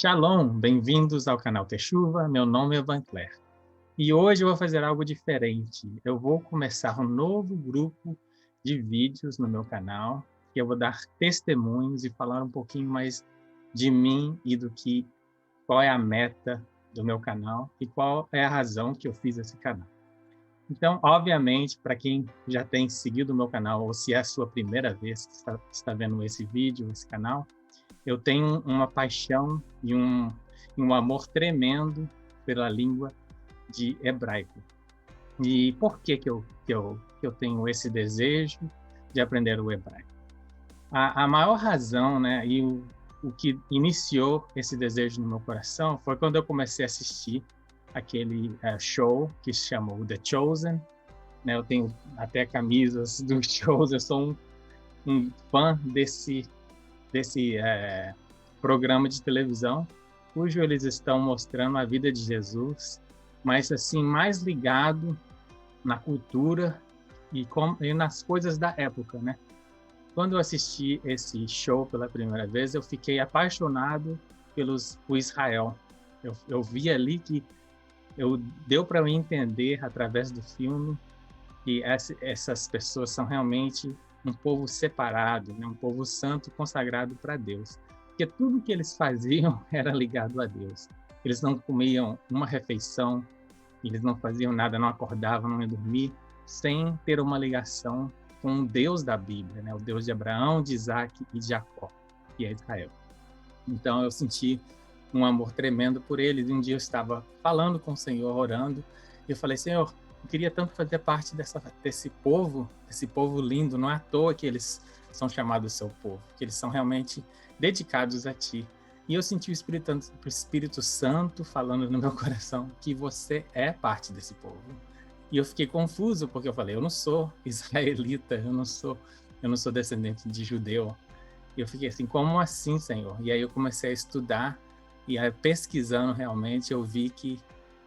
Shalom, bem-vindos ao canal Teshuva, meu nome é Vancler. E hoje eu vou fazer algo diferente. Eu vou começar um novo grupo de vídeos no meu canal, que eu vou dar testemunhos e falar um pouquinho mais de mim e qual é a meta do meu canal e qual é a razão que eu fiz esse canal. Então, obviamente, para quem já tem seguido o meu canal, ou se é a sua primeira vez que está vendo esse vídeo, esse canal, eu tenho uma paixão e um amor tremendo pela língua de hebraico. E por que eu tenho esse desejo de aprender o hebraico? A maior razão, né, e o que iniciou esse desejo no meu coração foi quando eu comecei a assistir aquele show que se chamou The Chosen. Né, eu tenho até camisas do Chosen, eu sou um fã desse programa de televisão, cujo eles estão mostrando a vida de Jesus, mas assim mais ligado na cultura e nas coisas da época, né? Quando eu assisti esse show pela primeira vez, eu fiquei apaixonado por Israel. Eu vi ali que deu para eu entender através do filme que essas pessoas são realmente um povo separado, né? Um povo santo consagrado para Deus. Porque tudo que eles faziam era ligado a Deus. Eles não comiam uma refeição, eles não faziam nada, não acordavam, não iam dormir, sem ter uma ligação com o Deus da Bíblia, né? O Deus de Abraão, de Isaac e de Jacó, que é Israel. Então eu senti um amor tremendo por eles. E um dia eu estava falando com o Senhor, orando, e eu falei: Senhor, eu queria tanto fazer parte desse povo lindo. Não é à toa que eles são chamados seu povo, que eles são realmente dedicados a Ti. E eu senti o Espírito Santo falando no meu coração que você é parte desse povo. E eu fiquei confuso, porque eu falei: eu não sou israelita, eu não sou descendente de judeu. E eu fiquei assim: como assim, Senhor? E aí eu comecei a estudar, e aí, pesquisando realmente, eu vi que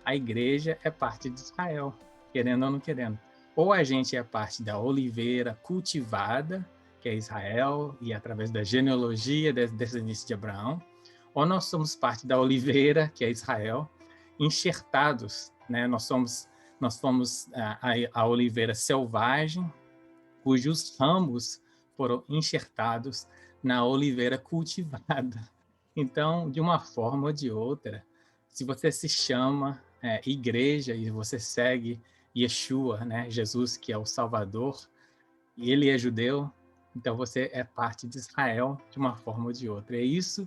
a igreja é parte de Israel, querendo ou não querendo. Ou a gente é parte da oliveira cultivada, que é Israel, e através da genealogia descendentes de Abraão, ou nós somos parte da oliveira, que é Israel, enxertados, né? Nós somos a oliveira selvagem, cujos ramos foram enxertados na oliveira cultivada. Então, de uma forma ou de outra, se você se chama igreja e você segue Yeshua, né, Jesus, que é o Salvador, e ele é judeu, então você é parte de Israel de uma forma ou de outra. E isso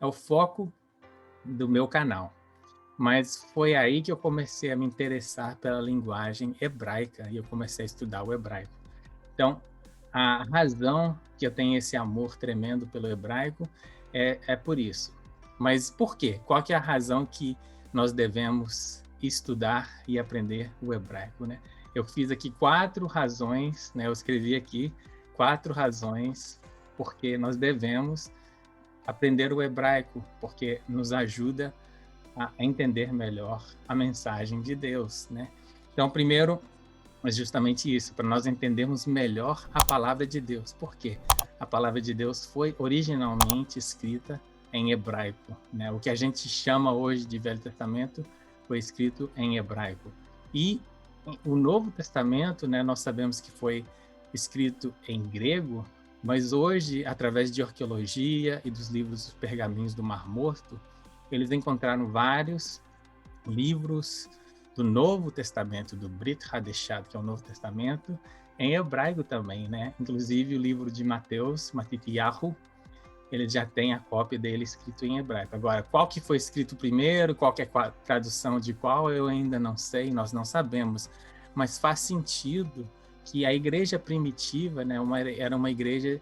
é o foco do meu canal. Mas foi aí que eu comecei a me interessar pela linguagem hebraica e eu comecei a estudar o hebraico. Então, a razão que eu tenho esse amor tremendo pelo hebraico é por isso. Mas por quê? Qual que é a razão que nós devemos estudar e aprender o hebraico, né? Eu fiz aqui 4 razões, né? Eu escrevi aqui 4 razões porque nós devemos aprender o hebraico, porque nos ajuda a entender melhor a mensagem de Deus, né? Então, primeiro, é justamente isso, para nós entendermos melhor a palavra de Deus. Por quê? A palavra de Deus foi originalmente escrita em hebraico, né? O que a gente chama hoje de Velho Testamento foi escrito em hebraico. E o Novo Testamento, né, nós sabemos que foi escrito em grego, mas hoje, através de arqueologia e dos livros dos pergaminhos do Mar Morto, eles encontraram vários livros do Novo Testamento, do Brit Hadashah, que é o Novo Testamento, em hebraico também, né? Inclusive o livro de Mateus, Matityahu, ele já tem a cópia dele escrito em hebraico. Agora, qual que foi escrito primeiro, qual que é a tradução de qual, eu ainda não sei, nós não sabemos. Mas faz sentido que a igreja primitiva, né, era uma igreja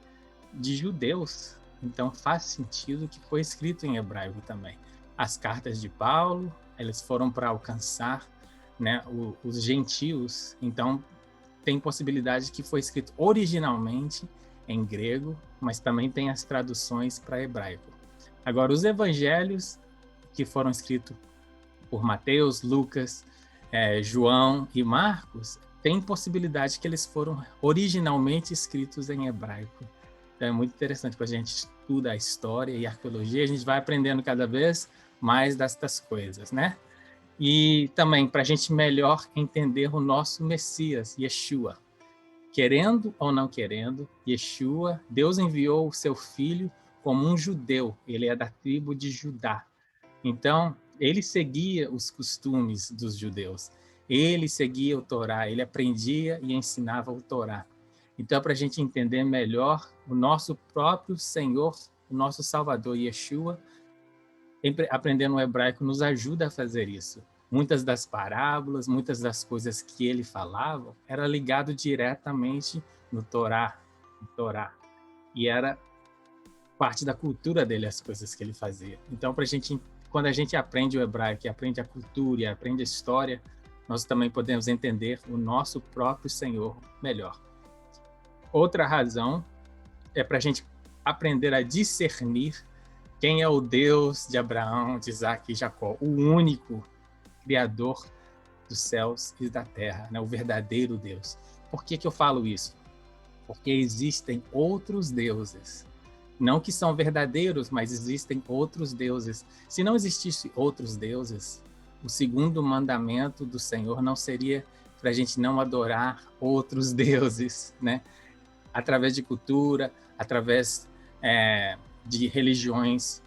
de judeus. Então faz sentido que foi escrito em hebraico também. As cartas de Paulo, eles foram para alcançar, né, os gentios. Então tem possibilidade que foi escrito originalmente em grego, mas também tem as traduções para hebraico. Agora, os evangelhos que foram escritos por Mateus, Lucas, João e Marcos, tem possibilidade que eles foram originalmente escritos em hebraico. Então, é muito interessante para a gente estuda a história e a arqueologia, a gente vai aprendendo cada vez mais destas coisas, né? E também para a gente melhor entender o nosso Messias, Yeshua. Querendo ou não querendo, Yeshua, Deus enviou o seu filho como um judeu, ele é da tribo de Judá. Então, ele seguia os costumes dos judeus, ele seguia o Torá, ele aprendia e ensinava o Torá. Então, para a gente entender melhor o nosso próprio Senhor, o nosso Salvador, Yeshua, aprendendo o hebraico nos ajuda a fazer isso. Muitas das parábolas, muitas das coisas que ele falava, era ligado diretamente no Torá, e era parte da cultura dele as coisas que ele fazia. Então, quando a gente aprende o hebraico, e aprende a cultura, e aprende a história, nós também podemos entender o nosso próprio Senhor melhor. Outra razão é para a gente aprender a discernir quem é o Deus de Abraão, de Isaac e Jacó, o único Criador dos céus e da terra, né? O verdadeiro Deus. Por que eu falo isso? Porque existem outros deuses. Não que são verdadeiros, mas existem outros deuses. Se não existisse outros deuses, o segundo mandamento do Senhor não seria para a gente não adorar outros deuses, né? Através de cultura, através de religiões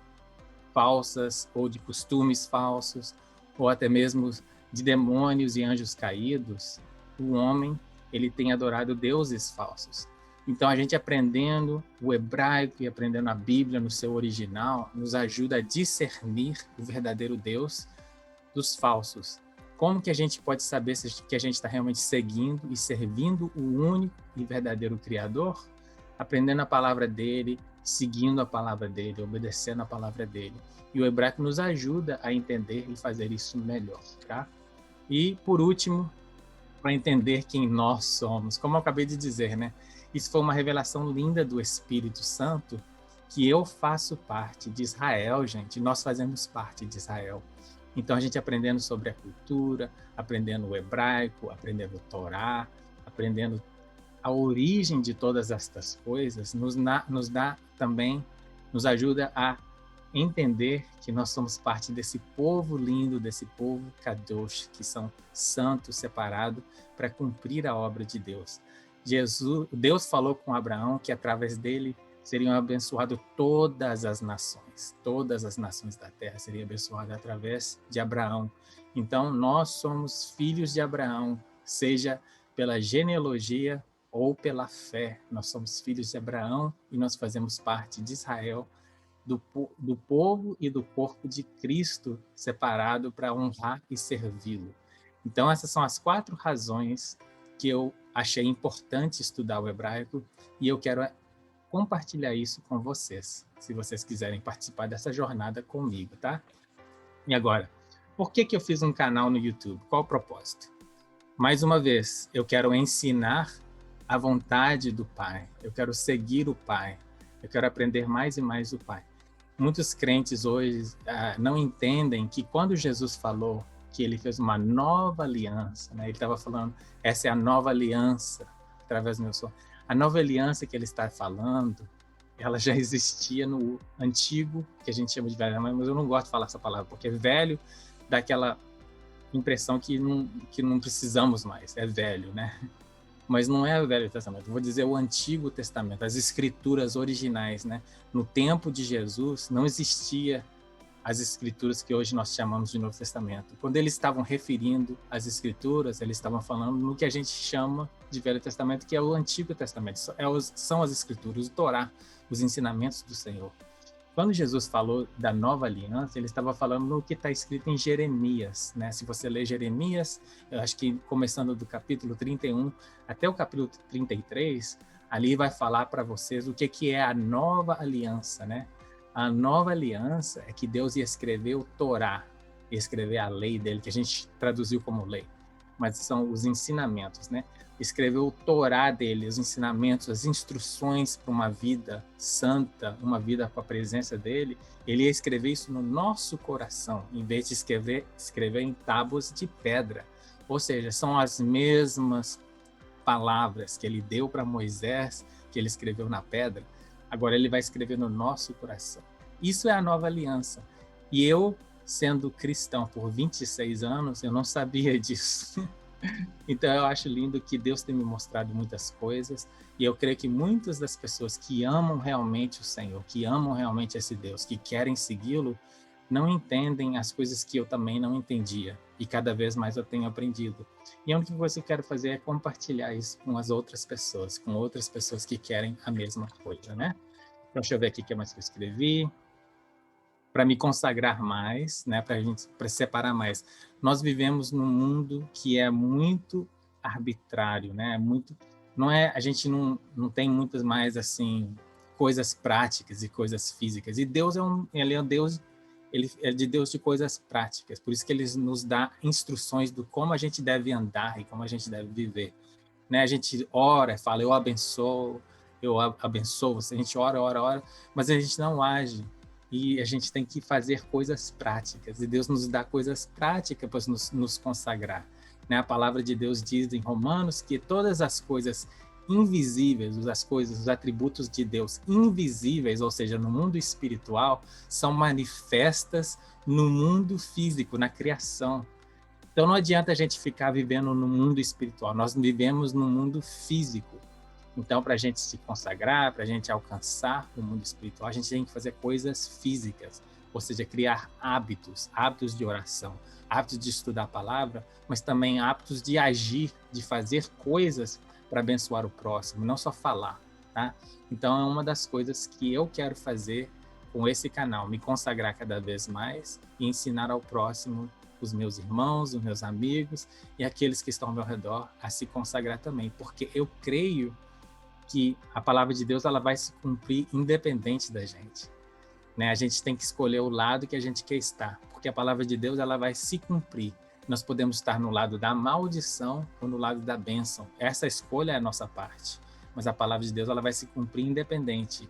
falsas ou de costumes falsos, ou até mesmo de demônios e anjos caídos, o homem ele tem adorado deuses falsos. Então, a gente aprendendo o hebraico e aprendendo a Bíblia no seu original, nos ajuda a discernir o verdadeiro Deus dos falsos. Como que a gente pode saber que a gente está realmente seguindo e servindo o único e verdadeiro Criador? Aprendendo a palavra dele, seguindo a palavra dele, obedecendo a palavra dele. E o hebraico nos ajuda a entender e fazer isso melhor, tá? E, por último, para entender quem nós somos, como eu acabei de dizer, né? Isso foi uma revelação linda do Espírito Santo, que eu faço parte de Israel, gente. Nós fazemos parte de Israel. Então, a gente aprendendo sobre a cultura, aprendendo o hebraico, aprendendo o Torá, aprendendo a origem de todas estas coisas, nos dá também, nos ajuda a entender que nós somos parte desse povo lindo, desse povo Kadosh, que são santos, separados para cumprir a obra de Deus. Deus falou com Abraão que através dele seriam abençoadas todas as nações da terra seriam abençoadas através de Abraão. Então, nós somos filhos de Abraão, seja pela genealogia ou pela fé. Nós somos filhos de Abraão e nós fazemos parte de Israel, do povo e do corpo de Cristo, separado para honrar e servi-lo. Então, essas são as 4 razões que eu achei importante estudar o hebraico e eu quero compartilhar isso com vocês, se vocês quiserem participar dessa jornada comigo, tá? E agora, por que eu fiz um canal no YouTube? Qual o propósito? Mais uma vez, eu quero ensinar a vontade do Pai, eu quero seguir o Pai, eu quero aprender mais e mais do Pai. Muitos crentes hoje não entendem que quando Jesus falou que ele fez uma nova aliança, né? Ele estava falando, essa é a nova aliança, através do meu som. A nova aliança que ele está falando, ela já existia no antigo, que a gente chama de velho, mas eu não gosto de falar essa palavra, porque velho dá aquela impressão que não precisamos mais, é velho, né? Mas não é o Velho Testamento, eu vou dizer o Antigo Testamento, as escrituras originais, né? No tempo de Jesus não existia as escrituras que hoje nós chamamos de Novo Testamento. Quando eles estavam referindo as escrituras, eles estavam falando no que a gente chama de Velho Testamento, que é o Antigo Testamento, são as escrituras, o Torá, os ensinamentos do Senhor. Quando Jesus falou da nova aliança, ele estava falando no que está escrito em Jeremias, né? Se você ler Jeremias, eu acho que começando do capítulo 31 até o capítulo 33, ali vai falar para vocês o que é a nova aliança, né? A nova aliança é que Deus ia escrever o Torá, ia escrever a lei dele, que a gente traduziu como lei, mas são os ensinamentos, né? Escreveu o Torá dele, os ensinamentos, as instruções para uma vida santa, uma vida com a presença dele. Ele ia escrever isso no nosso coração, em vez de escrever em tábuas de pedra. Ou seja, são as mesmas palavras que ele deu para Moisés, que ele escreveu na pedra, Agora ele vai escrever no nosso coração. Isso é a nova aliança. E eu, sendo cristão por 26 anos, eu não sabia disso. Então eu acho lindo que Deus tem me mostrado muitas coisas, e eu creio que muitas das pessoas que amam realmente o Senhor, que amam realmente esse Deus, que querem segui-lo, não entendem as coisas que eu também não entendia, e cada vez mais eu tenho aprendido. E a única coisa que eu quero fazer é compartilhar isso com as outras pessoas, com outras pessoas que querem a mesma coisa, né? Então, deixa eu ver aqui o que mais que eu escrevi. Para me consagrar mais, né, para separar mais. Nós vivemos num mundo que é muito arbitrário, né? Não é, a gente não tem muitas mais assim coisas práticas e coisas físicas. E Deus ele é um Deus, ele é de Deus de coisas práticas. Por isso que ele nos dá instruções do como a gente deve andar e como a gente deve viver, né? A gente ora, fala eu abençoo você, a gente ora, mas a gente não age. E a gente tem que fazer coisas práticas. E Deus nos dá coisas práticas para nos consagrar, né? A palavra de Deus diz em Romanos que todas as coisas invisíveis, os atributos de Deus invisíveis, ou seja, no mundo espiritual, são manifestas no mundo físico, na criação. Então não adianta a gente ficar vivendo no mundo espiritual, nós vivemos no mundo físico. Então, para a gente se consagrar, para a gente alcançar o mundo espiritual, a gente tem que fazer coisas físicas, ou seja, criar hábitos de oração, hábitos de estudar a palavra, mas também hábitos de agir, de fazer coisas para abençoar o próximo, não só falar, tá? Então, é uma das coisas que eu quero fazer com esse canal, me consagrar cada vez mais e ensinar ao próximo, os meus irmãos, os meus amigos e aqueles que estão ao meu redor a se consagrar também, porque eu creio que a palavra de Deus ela vai se cumprir independente da gente, né? A gente tem que escolher o lado que a gente quer estar, porque a palavra de Deus ela vai se cumprir. Nós podemos estar no lado da maldição ou no lado da bênção. Essa escolha é a nossa parte, mas a palavra de Deus ela vai se cumprir independente.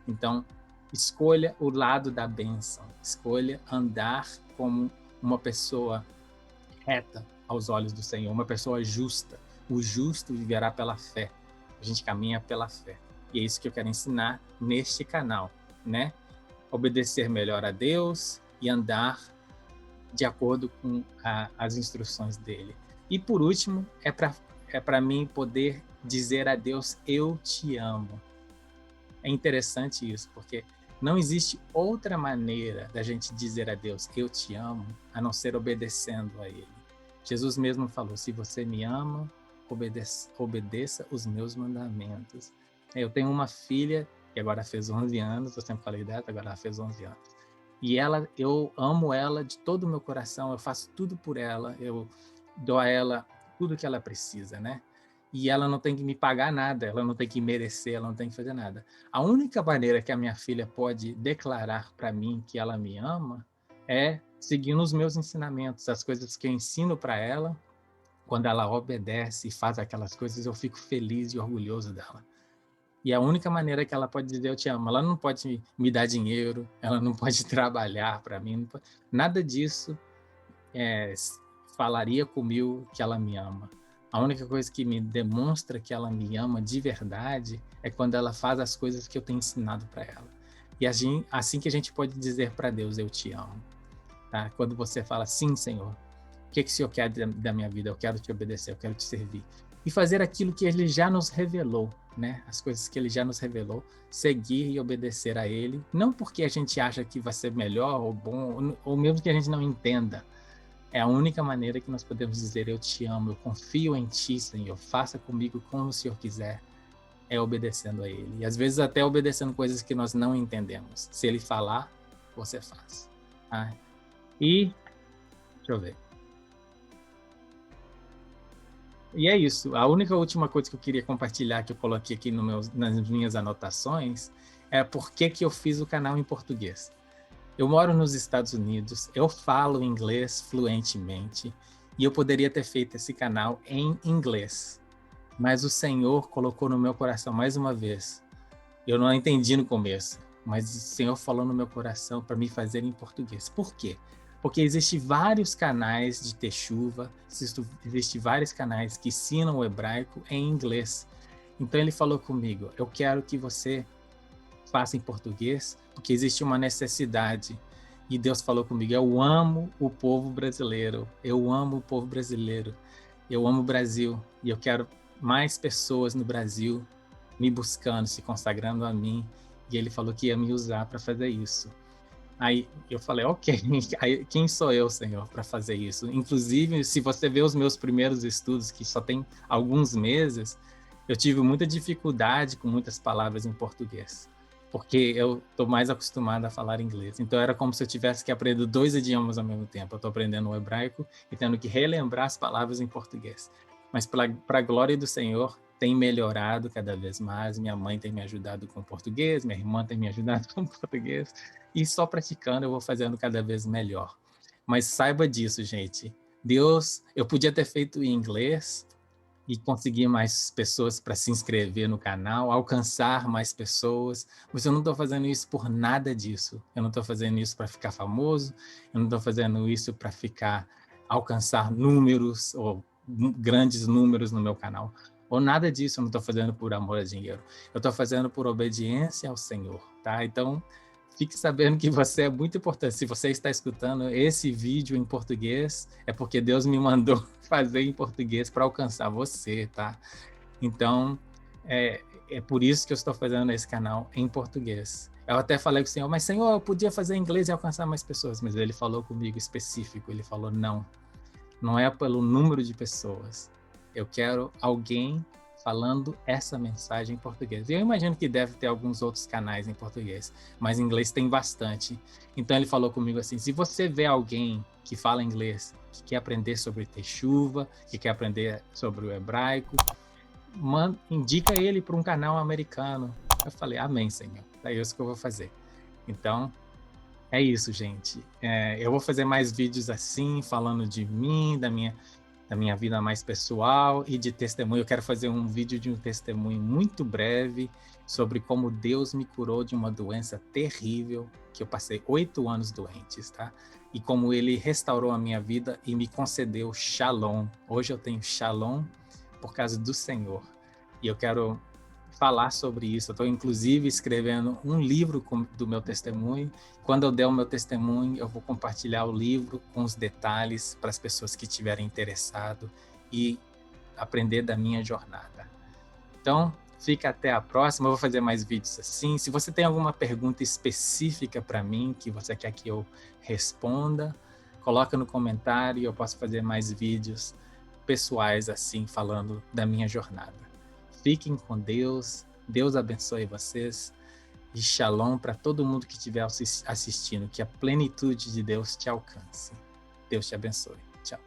Então, escolha o lado da bênção, escolha andar como uma pessoa reta aos olhos do Senhor, uma pessoa justa. O justo viverá pela fé. A gente caminha pela fé. E é isso que eu quero ensinar neste canal, né? Obedecer melhor a Deus e andar de acordo com as instruções dele. E por último, é para mim poder dizer a Deus, eu te amo. É interessante isso, porque não existe outra maneira da gente dizer a Deus, eu te amo, a não ser obedecendo a ele. Jesus mesmo falou, se você me ama, obedeça os meus mandamentos. Eu tenho uma filha que agora fez 11 anos, eu sempre falei dela, agora ela fez 11 anos. E eu amo ela de todo o meu coração, eu faço tudo por ela, eu dou a ela tudo que ela precisa, né? E ela não tem que me pagar nada, ela não tem que merecer, ela não tem que fazer nada. A única maneira que a minha filha pode declarar para mim que ela me ama é seguindo os meus ensinamentos, as coisas que eu ensino para ela. Quando ela obedece e faz aquelas coisas, eu fico feliz e orgulhoso dela. E a única maneira que ela pode dizer eu te amo, ela não pode me dar dinheiro, ela não pode trabalhar para mim, nada disso falaria comigo que ela me ama. A única coisa que me demonstra que ela me ama de verdade é quando ela faz as coisas que eu tenho ensinado para ela. E assim que a gente pode dizer para Deus, eu te amo. Tá? Quando você fala, sim, Senhor, o que o Senhor quer da minha vida? Eu quero te obedecer, eu quero te servir. E fazer aquilo que Ele já nos revelou, né? As coisas que Ele já nos revelou, seguir e obedecer a Ele, não porque a gente acha que vai ser melhor ou bom, ou mesmo que a gente não entenda. É a única maneira que nós podemos dizer eu te amo, eu confio em ti, Senhor, faça comigo como o Senhor quiser, é obedecendo a Ele. E às vezes até obedecendo coisas que nós não entendemos. Se Ele falar, você faz. Tá? E, deixa eu ver. E é isso. A única última coisa que eu queria compartilhar, que eu coloquei aqui nas minhas anotações, é por que eu fiz o canal em português. Eu moro nos Estados Unidos, eu falo inglês fluentemente e eu poderia ter feito esse canal em inglês, mas o Senhor colocou no meu coração mais uma vez. Eu não entendi no começo, mas o Senhor falou no meu coração para me fazer em português. Por quê? Porque existem vários canais de Techuva, existem vários canais que ensinam o hebraico em inglês. Então ele falou comigo, eu quero que você faça em português, porque existe uma necessidade. E Deus falou comigo, eu amo o povo brasileiro, eu amo o povo brasileiro, eu amo o Brasil, e eu quero mais pessoas no Brasil me buscando, se consagrando a mim, e ele falou que ia me usar para fazer isso. Aí eu falei, ok, aí, quem sou eu, Senhor, para fazer isso? Inclusive, se você vê os meus primeiros estudos, que só tem alguns meses, eu tive muita dificuldade com muitas palavras em português, porque eu estou mais acostumado a falar inglês. Então era como se eu tivesse que aprender 2 idiomas ao mesmo tempo. Eu estou aprendendo o hebraico e tendo que relembrar as palavras em português. Mas para a glória do Senhor, tem melhorado cada vez mais. Minha mãe tem me ajudado com português, minha irmã tem me ajudado com português, e só praticando eu vou fazendo cada vez melhor. Mas saiba disso, gente. Deus, eu podia ter feito em inglês e conseguir mais pessoas para se inscrever no canal, alcançar mais pessoas, mas eu não estou fazendo isso por nada disso. Eu não estou fazendo isso para ficar famoso, eu não estou fazendo isso para alcançar números ou grandes números no meu canal, ou nada disso. Eu não estou fazendo por amor a dinheiro. Eu estou fazendo por obediência ao Senhor, tá? Então, fique sabendo que você é muito importante. Se você está escutando esse vídeo em português, é porque Deus me mandou fazer em português para alcançar você, tá? Então, é por isso que eu estou fazendo esse canal em português. Eu até falei com o Senhor, mas Senhor, eu podia fazer em inglês e alcançar mais pessoas, mas ele falou comigo específico, ele falou, não é pelo número de pessoas. Eu quero alguém falando essa mensagem em português. Eu imagino que deve ter alguns outros canais em português, mas em inglês tem bastante. Então ele falou comigo assim, se você vê alguém que fala inglês, que quer aprender sobre Teshuvah, que quer aprender sobre o hebraico, indica ele para um canal americano. Eu falei, amém, Senhor. É isso que eu vou fazer. Então, é isso, gente. Eu vou fazer mais vídeos assim, falando de mim, da minha vida mais pessoal e de testemunho. Eu quero fazer um vídeo de um testemunho muito breve sobre como Deus me curou de uma doença terrível, que eu passei 8 anos doentes, tá? E como Ele restaurou a minha vida e me concedeu shalom. Hoje eu tenho shalom por causa do Senhor. E eu quero falar sobre isso. Eu estou, inclusive, escrevendo um livro do meu testemunho. Quando eu der o meu testemunho, eu vou compartilhar o livro com os detalhes para as pessoas que estiverem interessadas e aprender da minha jornada. Então, fica até a próxima. Eu vou fazer mais vídeos assim. Se você tem alguma pergunta específica para mim, que você quer que eu responda, coloca no comentário e eu posso fazer mais vídeos pessoais assim, falando da minha jornada. Fiquem com Deus, Deus abençoe vocês e shalom para todo mundo que estiver assistindo, que a plenitude de Deus te alcance. Deus te abençoe. Tchau.